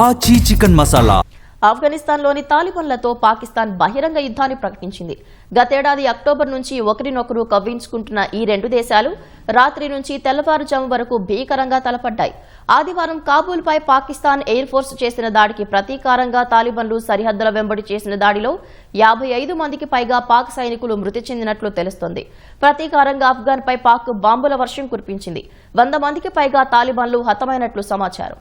ఆచి చికెన్ మసాలా. ఆఫ్ఘనిస్తాన్లోని తాలిబాన్లతో పాకిస్తాన్ బహిరంగ యుద్ధాన్ని ప్రకటించింది. గతేడాది అక్టోబర్ నుంచి ఒకరినొకరు కవ్వించుకుంటున్న ఈ రెండు దేశాలు రాత్రి నుంచి తెల్లవారుజాము వరకు భీకరంగా తలపడ్డాయి. ఆదివారం కాబూల్పై పాకిస్తాన్ ఎయిర్ ఫోర్స్ చేసిన దాడికి ప్రతీకారంగా తాలిబాన్లు సరిహద్దుల వెంబడి చేసిన దాడిలో 55 మందికి పైగా పాక్ సైనికులు మృతి చెందినట్లు తెలుస్తోంది. ప్రతీకారంగా ఆఫ్ఘన్పై పాక్ బాంబుల వర్షం కురిపించింది. 100 మందికి పైగా తాలిబాన్లు హతమైనట్లు సమాచారం.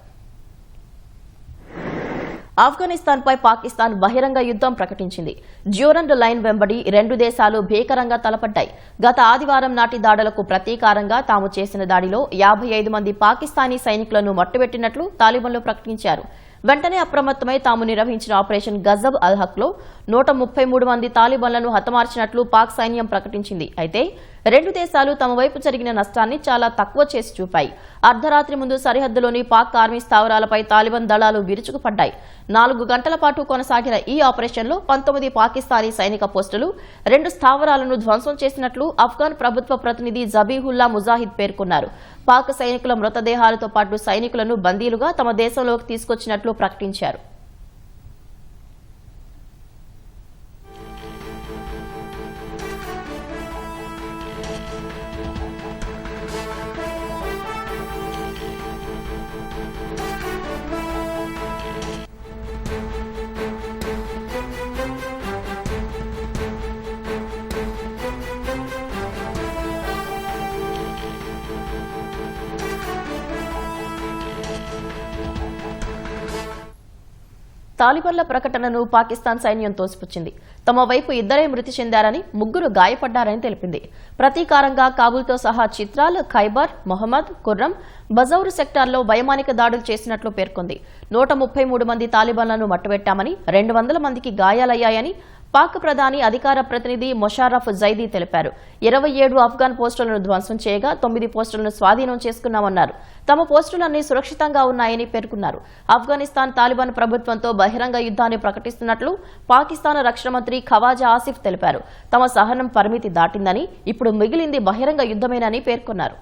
ఆఫ్ఘనిస్తాన్పై పాకిస్తాన్ బహిరంగ యుద్ధం ప్రకటించింది. డ్యూరండ్ లైన్ వెంబడి రెండు దేశాలు భీకరంగా తలపడ్డాయి. గత ఆదివారం నాటి దాడులకు ప్రతీకారంగా తాము చేసిన దాడిలో 55 మంది పాకిస్తానీ సైనికులను మట్టుబెట్టినట్లు తాలిబాన్లు ప్రకటించారు. వెంటనే అప్రమత్తమై తాము నిర్వహించిన ఆపరేషన్ గజబ్ అల్ హక్ లో 133 మంది తాలిబాన్లను హతమార్చినట్లు పాక్ సైన్యం ప్రకటించింది. అయితే రెండు దేశాలు తమ వైపు జరిగిన నష్టాన్ని చాలా తక్కువ చేసి చూపాయి. అర్ధరాత్రి ముందు సరిహద్దులోని పాక్ ఆర్మీ స్థావరాలపై తాలిబాన్ దళాలు విరుచుకుపడ్డాయి. 4 గంటల పాటు కొనసాగిన ఈ ఆపరేషన్లో 19 పాకిస్తానీ సైనిక పోస్టులు 2 స్థావరాలను ధ్వంసం చేసినట్లు ఆఫ్ఘన్ ప్రభుత్వ ప్రతినిధి జబీహుల్లా ముజాహిద్ పేర్కొన్నారు. పాక్ సైనికుల మృతదేహాలతో పాటు సైనికులను బందీలుగా తమ దేశంలోకి తీసుకొచ్చినట్లు ప్రకటించారు. తాలిబాన్ల ప్రకటనను పాకిస్తాన్ సైన్యం తోసిపుచ్చింది. తమ వైపు 2 మృతి చెందారని, 3 గాయపడ్డారని తెలిపింది. ప్రతీకారంగా కాబూల్తో సహా చిత్రాల్, ఖైబర్, మొహమ్మద్, ఖుర్రం, బజౌర్ సెక్టార్లో వైమానిక దాడులు చేసినట్లు పేర్కొంది. 133 మంది తాలిబాన్లను మట్టుబెట్టామని, 200 మందికి గాయాలయ్యాయని పాక్ ప్రధాని అధికార ప్రతినిధి మొషారఫ్ జైదీ తెలిపారు. 27 ఆఫ్ఘన్ పోస్టులను ధ్వంసం చేయగా 9 పోస్టులను స్వాధీనం చేసుకున్నామన్నారు. తమ పోస్టులన్నీ సురక్షితంగా ఉన్నాయని పేర్కొన్నారు. ఆఫ్ఘనిస్తాన్ తాలిబాన్ ప్రభుత్వంతో బహిరంగ యుద్ధాన్ని ప్రకటిస్తున్నట్లు పాకిస్తాన్ రక్షణ మంత్రి ఖవాజా ఆసిఫ్ తెలిపారు. తమ సహనం పరిమితి దాటిందని, ఇప్పుడు మిగిలింది బహిరంగ యుద్ధమేనని పేర్కొన్నారు.